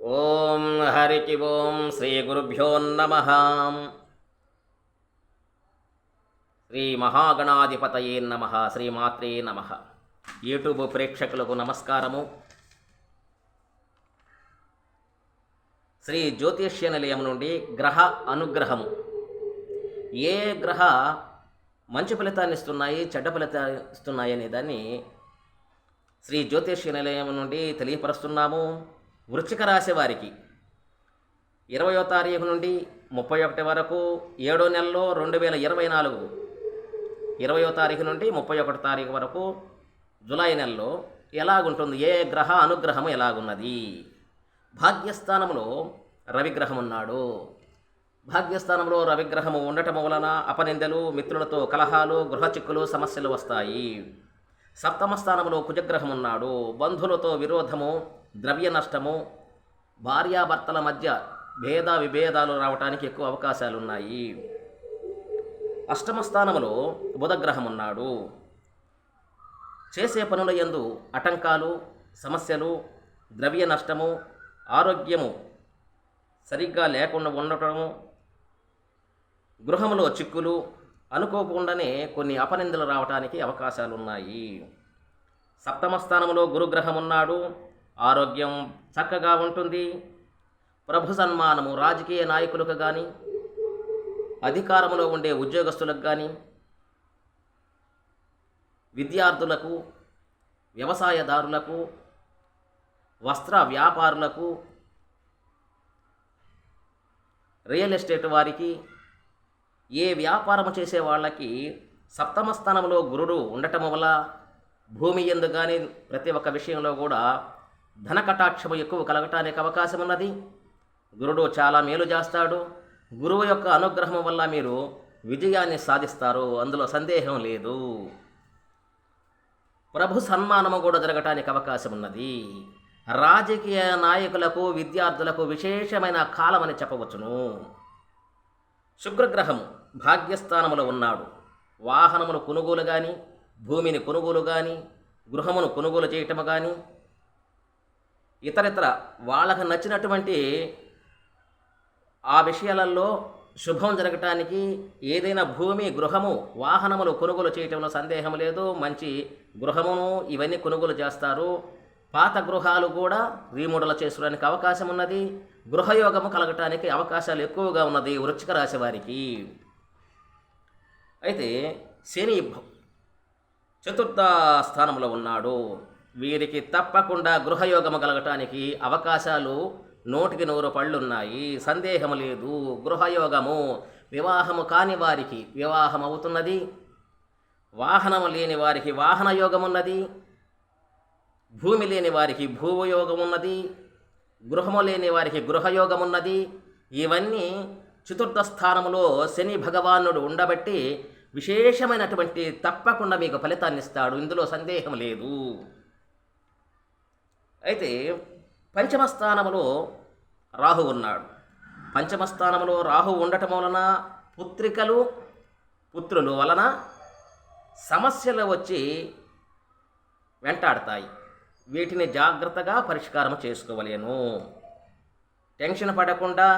ఓం హరికి ఓం శ్రీ గురుభ్యో నమ. శ్రీ మహాగణాధిపతయే నమ. శ్రీమాత్రే నమ. యూట్యూబ్ ప్రేక్షకులకు నమస్కారము. శ్రీ జ్యోతిష్య నిలయం నుండి గ్రహ అనుగ్రహము, ఏ గ్రహ మంచి ఫలితాన్ని ఇస్తున్నాయి, చెడ్డ ఫలితాన్ని ఇస్తున్నాయి అనే దాన్ని శ్రీ జ్యోతిష్య నిలయం నుండి తెలియపరుస్తున్నాము. వృశ్చిక రాశి వారికి 20వ తారీఖు నుండి 31 వరకు 7వ నెలలో 2024, 20వ తారీఖు నుండి 31 తారీఖు వరకు జూలై నెలలో ఎలాగుంటుంది, ఏ గ్రహ అనుగ్రహము ఎలాగున్నది. భాగ్యస్థానంలో రవిగ్రహం ఉన్నాడు. భాగ్యస్థానంలో రవిగ్రహము ఉండటం వలన అపనిందలు, మిత్రులతో కలహాలు, గృహ చిక్కులు, సమస్యలు వస్తాయి. సప్తమ స్థానంలో కుజగ్రహం ఉన్నాడు. బంధువులతో విరోధము, ద్రవ్య నష్టము, భార్యాభర్తల మధ్య భేద విభేదాలు రావడానికి ఎక్కువ అవకాశాలు ఉన్నాయి. అష్టమ స్థానంలో బుధగ్రహం ఉన్నాడు. చేసే పనుల యందు ఆటంకాలు, సమస్యలు, ద్రవ్య నష్టము, ఆరోగ్యము సరిగ్గా లేకుండా ఉండటము, గృహంలో చిక్కులు, అనుకోకుండానే కొన్ని అపనిందలు రావడానికి అవకాశాలు ఉన్నాయి. సప్తమ స్థానంలో గురుగ్రహం ఉన్నాడు. ఆరోగ్యం చక్కగా ఉంటుంది. ప్రభు సన్మానము రాజకీయ నాయకులకు కానీ, అధికారంలో ఉండే ఉద్యోగస్తులకు కానీ, విద్యార్థులకు, వ్యవసాయదారులకు, వస్త్ర వ్యాపారులకు, రియల్ ఎస్టేట్ వారికి, ఏ వ్యాపారం చేసే వాళ్ళకి సప్తమ స్థానంలో గురుడు ఉండటం వల్ల భూమి యందు కానీ ప్రతి ఒక్క విషయంలో కూడా ధన కటాక్షము ఎక్కువ కలగటానికి అవకాశం ఉన్నది. గురుడు చాలా మేలు చేస్తాడు. గురువు యొక్క అనుగ్రహం వల్ల మీరు విజయాన్ని సాధిస్తారు, అందులో సందేహం లేదు. ప్రభు సన్మానము కూడా జరగటానికి అవకాశం ఉన్నది. రాజకీయ నాయకులకు, విద్యార్థులకు విశేషమైన కాలమని చెప్పవచ్చును. శుక్రగ్రహము భాగ్యస్థానములో ఉన్నాడు. వాహనమును కొనుగోలు కానీ, భూమిని కొనుగోలు కానీ, గృహమును కొనుగోలు చేయటము కానీ, ఇతరితర వాళ్ళకు నచ్చినటువంటి ఆ విషయాలలో శుభం జరగటానికి ఏదైనా భూమి, గృహము, వాహనములు కొనుగోలు చేయటంలో సందేహం లేదు. మంచి గృహమును ఇవన్నీ కొనుగోలు చేస్తారు. పాత గృహాలు కూడా రీమోడల్ చేసుకోవడానికి అవకాశం ఉన్నది. గృహయోగము కలగటానికి అవకాశాలు ఎక్కువగా ఉన్నది వృశ్చిక రాశి వారికి. అయితే శని చతుర్థ స్థానంలో ఉన్నాడు. వీరికి తప్పకుండా గృహయోగము కలగటానికి అవకాశాలు 100కి 100 పళ్ళున్నాయి, సందేహం లేదు. గృహయోగము, వివాహము కాని వారికి వివాహం అవుతున్నది. వాహనము లేని వారికి వాహన యోగం ఉన్నది. భూమి లేని వారికి భూయోగం ఉన్నది. గృహము లేని వారికి గృహయోగం ఉన్నది. ఇవన్నీ చతుర్థ స్థానంలో శని భగవానుడు ఉండబట్టి విశేషమైనటువంటి తప్పకుండా మీకు ఫలితాన్ని ఇస్తాడు, ఇందులో సందేహం లేదు. అయితే పంచమ స్థానంలో రాహు ఉన్నాడు. పంచమ స్థానంలో రాహు ఉండటం వలన పుత్రికలు, పుత్రులు వలన సమస్యలు వచ్చి వెంటాడతాయి. వీటిని జాగ్రత్తగా పరిష్కారం చేసుకోవలేను. టెన్షన్ పడకుండా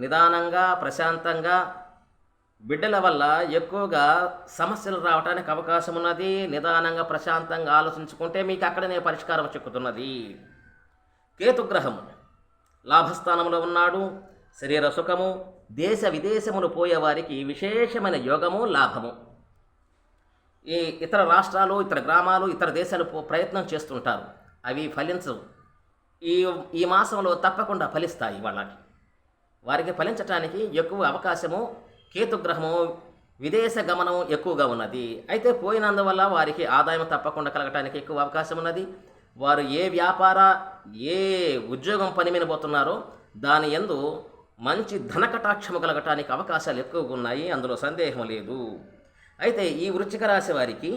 నిదానంగా, ప్రశాంతంగా, బిడ్డల వల్ల ఎక్కువగా సమస్యలు రావడానికి అవకాశం ఉన్నది. నిదానంగా, ప్రశాంతంగా ఆలోచించుకుంటే మీకు అక్కడనే పరిష్కారం చిక్కుతున్నది. కేతుగ్రహం లాభస్థానంలో ఉన్నాడు. శరీర సుఖము, దేశ విదేశములు పోయేవారికి విశేషమైన యోగము, లాభము. ఈ ఇతర రాష్ట్రాలు, ఇతర గ్రామాలు, ఇతర దేశాలు ప్రయత్నం చేస్తుంటారు, అవి ఫలించవు. ఈ మాసంలో తప్పకుండా ఫలిస్తాయి. వారికి ఫలించటానికి ఎక్కువ అవకాశము కేతుగ్రహము, విదేశ గమనం ఎక్కువగా ఉన్నది. అయితే పోయినందువల్ల వారికి ఆదాయం తప్పకుండా కలగటానికి ఎక్కువ అవకాశం ఉన్నది. వారు ఏ వ్యాపార, ఏ ఉద్యోగం పని మీద పోతున్నారో దాని యందు మంచి ధన కటాక్షము కలగటానికి అవకాశాలు ఎక్కువగా ఉన్నాయి, అందులో సందేహం లేదు. అయితే ఈ వృశ్చిక రాశి వారికి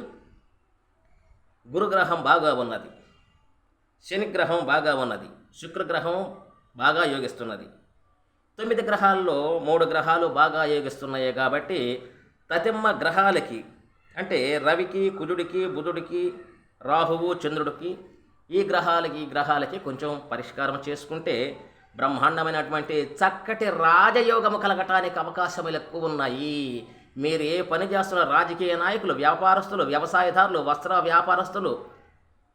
గురుగ్రహం బాగా ఉన్నది, శనిగ్రహం బాగా ఉన్నది, శుక్రగ్రహం బాగా యోగిస్తున్నది. 9 గ్రహాల్లో 3 గ్రహాలు బాగా యోగిస్తున్నాయి కాబట్టి తతిమ్మ గ్రహాలకి, అంటే రవికి, కుజుడికి, బుధుడికి, రాహువు, చంద్రుడికి, ఈ గ్రహాలకి కొంచెం పరిష్కారం చేసుకుంటే బ్రహ్మాండమైనటువంటి చక్కటి రాజయోగము కలగటానికి అవకాశములు ఎక్కువ ఉన్నాయి. మీరు ఏ పని చేస్తున్న రాజకీయ నాయకులు, వ్యాపారస్తులు, వ్యవసాయదారులు, వస్త్ర వ్యాపారస్తులు,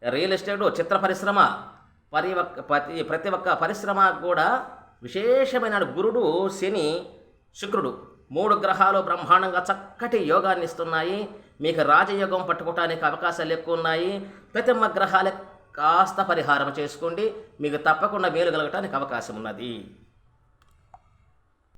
రియల్ ఎస్టేటు, చిత్ర పరిశ్రమ, ప్రతి ఒక్క పరిశ్రమ కూడా విశేషమైన గురుడు, శని, శుక్రుడు 3 గ్రహాలు బ్రహ్మాండంగా చక్కటి యోగాన్ని ఇస్తున్నాయి. మీకు రాజయోగం పట్టుకోవటానికి అవకాశాలు ఎక్కువ ఉన్నాయి. ప్రతి ఒక్క గ్రహాలకు కాస్త పరిహారం చేసుకోండి, మీకు తప్పకుండా మేలు కలగటానికి అవకాశం ఉన్నది.